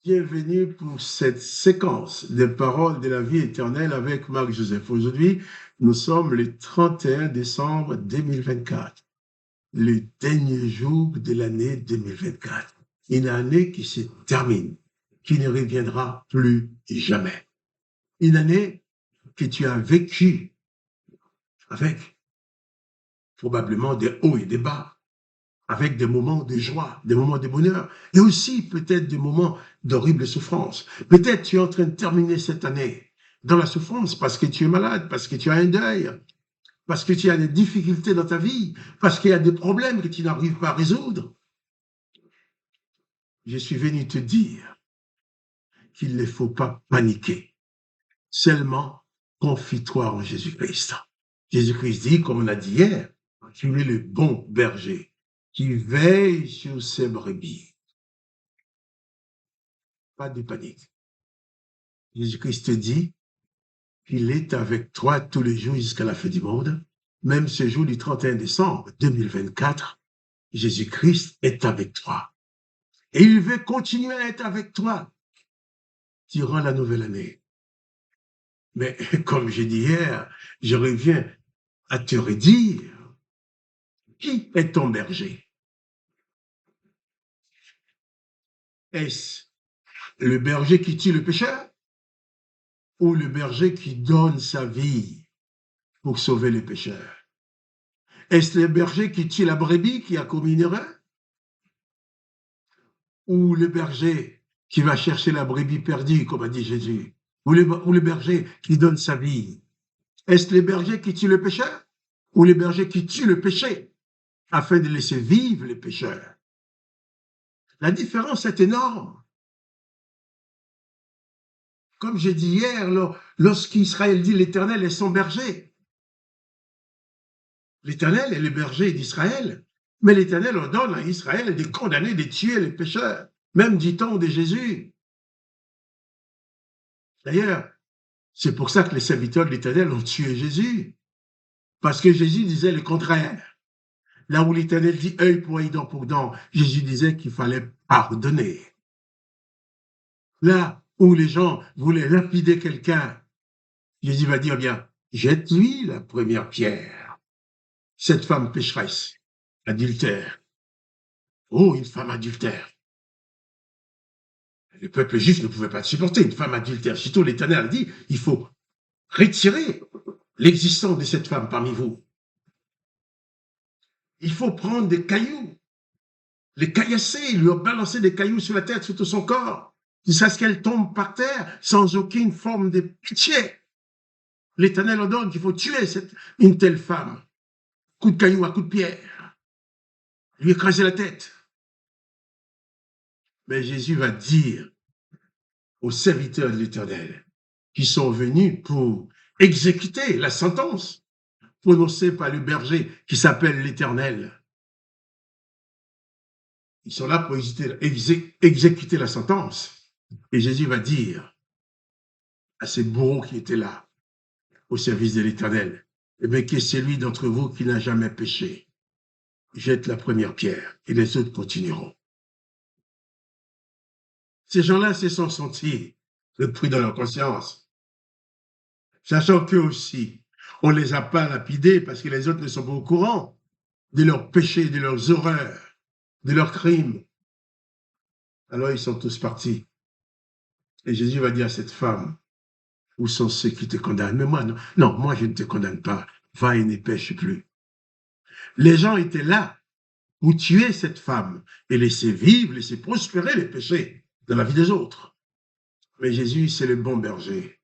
Bienvenue pour cette séquence des paroles de la vie éternelle avec Marc Joseph. Aujourd'hui, nous sommes le 31 décembre 2024, le dernier jour de l'année 2024. Une année qui se termine, qui ne reviendra plus jamais. Une année que tu as vécue avec probablement des hauts et des bas, avec des moments de joie, des moments de bonheur, et aussi peut-être des moments d'horrible souffrance. Peut-être tu es en train de terminer cette année dans la souffrance parce que tu es malade, parce que tu as un deuil, parce que tu as des difficultés dans ta vie, parce qu'il y a des problèmes que tu n'arrives pas à résoudre. Je suis venu te dire qu'il ne faut pas paniquer. Seulement, confie-toi en Jésus-Christ. Jésus-Christ dit, comme on a dit hier, tu es le bon berger qui veille sur ses brebis. Pas de panique. Jésus-Christ dit qu'il est avec toi tous les jours jusqu'à la fin du monde. Même ce jour du 31 décembre 2024, Jésus-Christ est avec toi. Et il veut continuer à être avec toi durant la nouvelle année. Mais comme j'ai dit hier, je reviens à te redire, qui est ton berger? Est-ce le berger qui tue le pécheur ou le berger qui donne sa vie pour sauver les pécheurs? Est-ce le berger qui tue la brebis qui a commis une erreur? Ou le berger qui va chercher la brebis perdue, comme a dit Jésus? Ou le berger qui donne sa vie? Est-ce le berger qui tue le pécheur? Ou le berger qui tue le péché afin de laisser vivre les pécheurs? La différence est énorme. Comme j'ai dit hier, lorsqu'Israël dit l'Éternel est son berger, l'Éternel est le berger d'Israël, mais l'Éternel ordonne à Israël de condamner, de tuer les pécheurs, même du temps de Jésus. D'ailleurs, c'est pour ça que les serviteurs de l'Éternel ont tué Jésus, parce que Jésus disait le contraire. Là où l'Éternel dit œil pour œil, dent pour dent, Jésus disait qu'il fallait pardonner. Là où les gens voulaient lapider quelqu'un, Jésus va dire, bien, jette-lui la première pierre. Cette femme pécheresse, adultère. Oh, une femme adultère. Le peuple juif ne pouvait pas supporter une femme adultère. Surtout l'Éternel a dit, il faut retirer l'existence de cette femme parmi vous. Il faut prendre des cailloux, les caillasser, lui balancer des cailloux sur la tête, sur tout son corps, jusqu'à ce qu'elle tombe par terre sans aucune forme de pitié. L'Éternel ordonne qu'il faut tuer une telle femme. Coup de caillou à coup de pierre, lui écraser la tête. Mais Jésus va dire aux serviteurs de l'Éternel qui sont venus pour exécuter la sentence prononcée par le berger qui s'appelle l'Éternel. Ils sont là pour exécuter la sentence. Et Jésus va dire à ces bourreaux qui étaient là, au service de l'Éternel, eh bien, que celui d'entre vous qui n'a jamais péché jette la première pierre et les autres continueront. Ces gens-là se sont sentis le prix dans leur conscience, sachant qu'eux aussi, on ne les a pas lapidés parce que les autres ne sont pas au courant de leurs péchés, de leurs horreurs, de leurs crimes. Alors ils sont tous partis. Et Jésus va dire à cette femme, où sont ceux qui te condamnent? Mais moi, non, non, moi je ne te condamne pas. Va et ne pêche plus. Les gens étaient là pour tuer cette femme et laisser vivre, laisser prospérer les péchés dans la vie des autres. Mais Jésus, c'est le bon berger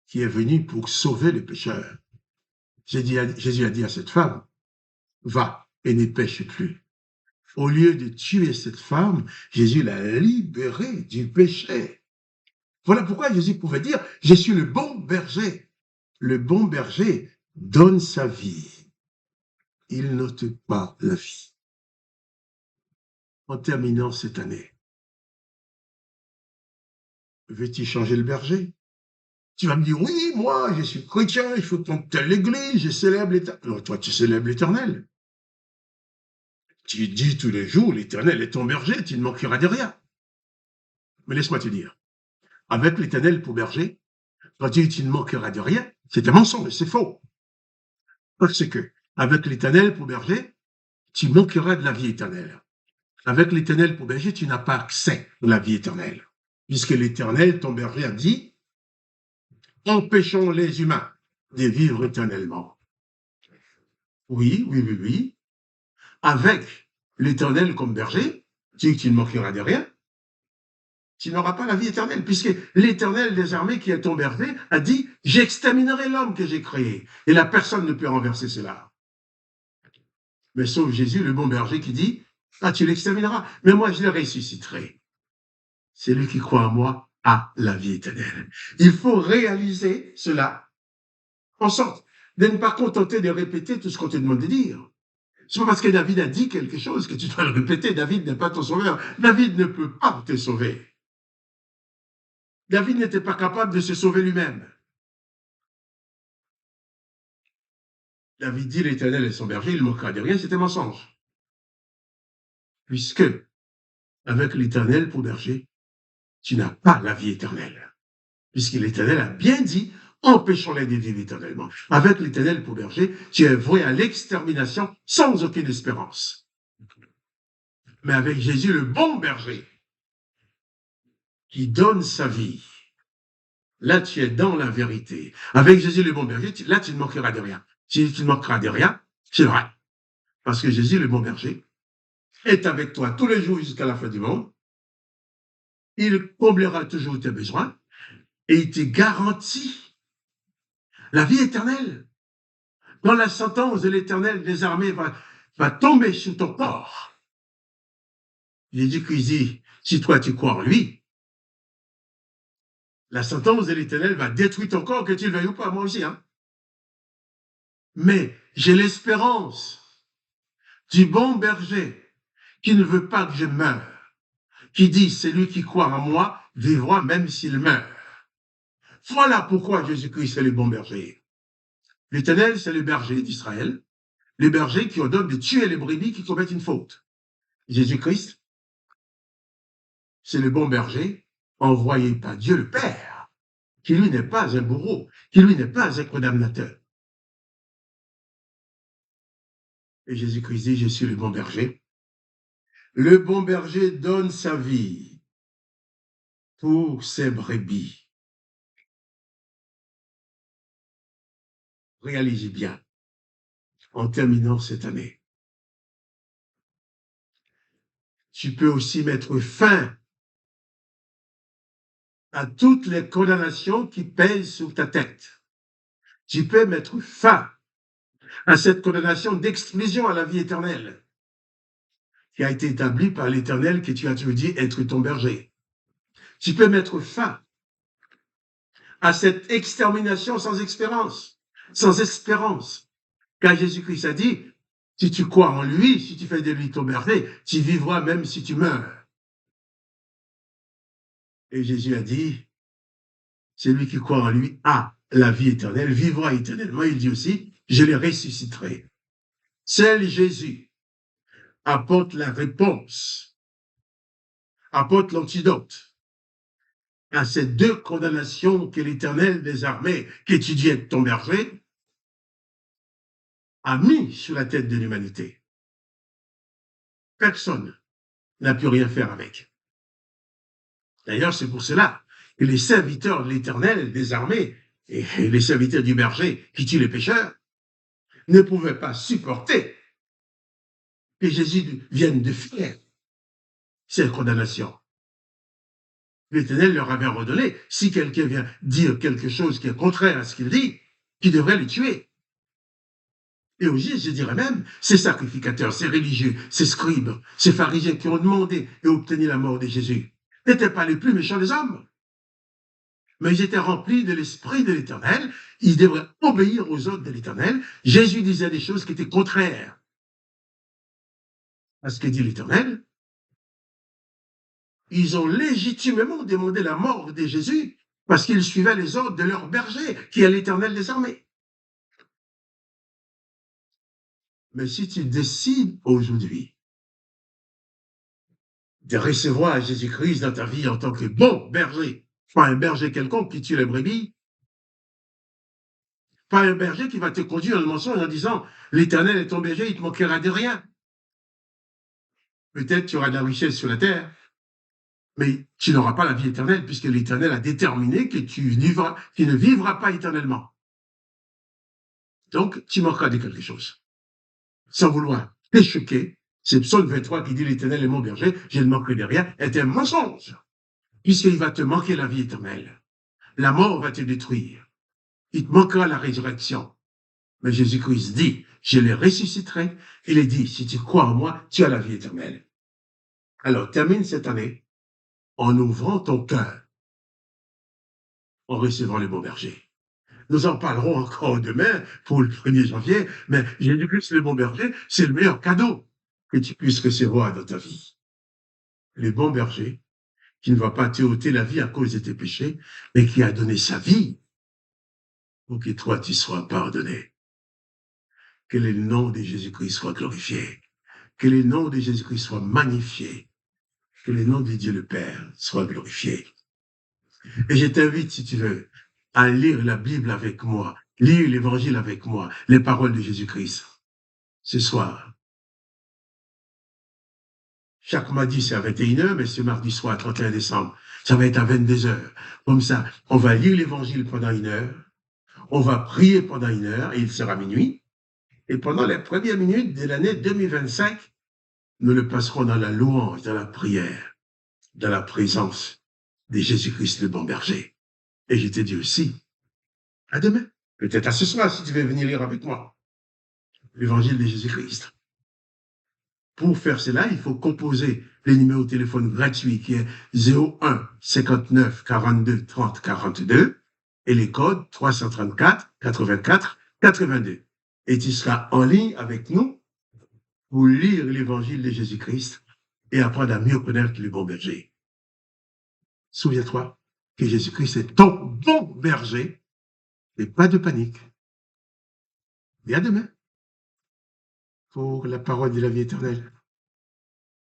qui est venu pour sauver les pécheurs. Jésus a dit à cette femme, va et ne pêche plus. Au lieu de tuer cette femme, Jésus l'a libérée du péché. Voilà pourquoi Jésus pouvait dire, je suis le bon berger. Le bon berger donne sa vie. Il n'ôte pas la vie. En terminant cette année, veux-tu changer le berger? Tu vas me dire, oui, moi, je suis chrétien, il faut qu'on telle l'église, je célèbre l'Éternel. Non, toi, tu célèbres l'Éternel. Tu dis tous les jours, l'Éternel est ton berger, tu ne manqueras de rien. Mais laisse-moi te dire, avec l'Éternel pour berger, quand tu dis tu ne manqueras de rien, c'est un mensonge, c'est faux. Parce que, avec l'Éternel pour berger, tu manqueras de la vie éternelle. Avec l'Éternel pour berger, tu n'as pas accès à la vie éternelle. Puisque l'Éternel, ton berger, a dit, empêchons les humains de vivre éternellement. Oui, oui, oui, oui. Avec l'Éternel comme berger, tu dis que tu ne manqueras de rien, tu n'auras pas la vie éternelle, puisque l'Éternel des armées, qui est ton berger, a dit, j'exterminerai l'homme que j'ai créé. Et la personne ne peut renverser cela. Mais sauf Jésus, le bon berger, qui dit, ah, tu l'extermineras, mais moi, je le ressusciterai. Celui qui croit en moi a la vie éternelle. Il faut réaliser cela, en sorte de ne pas contenter de répéter tout ce qu'on te demande de dire. C'est pas parce que David a dit quelque chose que tu dois le répéter. David n'est pas ton sauveur. David ne peut pas te sauver. David n'était pas capable de se sauver lui-même. David dit, l'Éternel est son berger, il ne manquera de rien, c'était mensonge. Puisque, avec l'Éternel pour berger, tu n'as pas la vie éternelle. Puisque l'Éternel a bien dit, empêchons-les de vivre éternellement. Avec l'Éternel pour berger, tu es voué à l'extermination sans aucune espérance. Mais avec Jésus, le bon berger, qui donne sa vie, là, tu es dans la vérité. Avec Jésus, le bon berger, là, tu ne manqueras de rien. Si tu ne manqueras de rien, c'est vrai. Parce que Jésus, le bon berger, est avec toi tous les jours jusqu'à la fin du monde. Il comblera toujours tes besoins et il te garantit la vie éternelle. Quand la sentence de l'Éternel des armées va tomber sur ton corps, Jésus-Christ dit, si toi tu crois en lui, la sentence de l'Éternel va détruire ton corps, que tu le veuilles ou pas, moi aussi. Hein. Mais j'ai l'espérance du bon berger qui ne veut pas que je meure, qui dit, celui qui croit en moi vivra même s'il meurt. Voilà pourquoi Jésus-Christ est le bon berger. L'Éternel, c'est le berger d'Israël, le berger qui ordonne de tuer les brebis qui commettent une faute. Jésus-Christ, c'est le bon berger envoyé par Dieu le Père, qui lui n'est pas un bourreau, qui lui n'est pas un condamnateur. Et Jésus-Christ dit, je suis le bon berger. Le bon berger donne sa vie pour ses brebis. Réalisez bien, en terminant cette année, tu peux aussi mettre fin à toutes les condamnations qui pèsent sur ta tête. Tu peux mettre fin à cette condamnation d'exclusion à la vie éternelle qui a été établie par l'Éternel que tu as dit être ton berger. Tu peux mettre fin à cette extermination sans espérance, car Jésus-Christ a dit, si tu crois en lui, si tu fais de lui ton berger, tu vivras même si tu meurs. Et Jésus a dit, celui qui croit en lui a la vie éternelle, vivra éternellement. Il dit aussi, je les ressusciterai. Seul Jésus apporte la réponse, apporte l'antidote à ces deux condamnations que l'Éternel des armées, qui étudiait ton berger, a mis sur la tête de l'humanité. Personne n'a pu rien faire avec. D'ailleurs, c'est pour cela que les serviteurs de l'Éternel des armées et les serviteurs du berger qui tuent les pécheurs ne pouvaient pas supporter que Jésus vienne de faire cette condamnation. L'Éternel leur avait ordonné, si quelqu'un vient dire quelque chose qui est contraire à ce qu'il dit, qu'il devrait le tuer. Et aussi, je dirais même, ces sacrificateurs, ces religieux, ces scribes, ces pharisiens qui ont demandé et obtenu la mort de Jésus, n'étaient pas les plus méchants des hommes. Mais ils étaient remplis de l'esprit de l'Éternel, ils devraient obéir aux ordres de l'Éternel. Jésus disait des choses qui étaient contraires à ce que dit l'Éternel. Ils ont légitimement demandé la mort de Jésus parce qu'ils suivaient les ordres de leur berger, qui est l'Éternel des armées. Mais si tu décides aujourd'hui de recevoir Jésus-Christ dans ta vie en tant que bon berger, pas un berger quelconque qui tue les brebis, pas un berger qui va te conduire dans le mensonge en disant l'Éternel est ton berger, il ne te manquera de rien. Peut-être tu auras de la richesse sur la terre, mais tu n'auras pas la vie éternelle puisque l'Éternel a déterminé que tu ne vivras pas éternellement. Donc, tu manqueras de quelque chose. Sans vouloir te choquer, c'est Psaume 23 qui dit l'Éternel est mon berger, je ne manquerai de rien, est un mensonge, puisqu'il va te manquer la vie éternelle. La mort va te détruire. Il te manquera la résurrection. Mais Jésus-Christ dit, je les ressusciterai. Il est dit, si tu crois en moi, tu as la vie éternelle. Alors, termine cette année en ouvrant ton cœur, en recevant le bon berger. Nous en parlerons encore demain pour le 1er janvier, mais Jésus-Christ, le bon berger, c'est le meilleur cadeau que tu puisses recevoir dans ta vie. Le bon berger qui ne va pas te ôter la vie à cause de tes péchés, mais qui a donné sa vie pour que toi, tu sois pardonné. Que le nom de Jésus-Christ soit glorifié. Que le nom de Jésus-Christ soit magnifié. Que le nom de Dieu le Père soit glorifié. Et je t'invite, si tu veux, à lire la Bible avec moi, lire l'Évangile avec moi, les paroles de Jésus-Christ. Ce soir. Chaque mardi, c'est à 21h, mais ce mardi soir, 31 décembre, ça va être à 22h. Comme ça, on va lire l'Évangile pendant 1 heure, on va prier pendant 1 heure, et il sera minuit. Et pendant les premières minutes de l'année 2025, nous le passerons dans la louange, dans la prière, dans la présence de Jésus-Christ le bon berger. Et je te dis aussi, à demain. Peut-être à ce soir, si tu veux venir lire avec moi l'Évangile de Jésus-Christ. Pour faire cela, il faut composer le numéro de téléphone gratuit qui est 01 59 42 30 42 et les codes 334 84 82. Et tu seras en ligne avec nous pour lire l'Évangile de Jésus-Christ et apprendre à mieux connaître le bon berger. Souviens-toi que Jésus-Christ est ton bon berger et pas de panique. Et à demain pour la parole de la vie éternelle.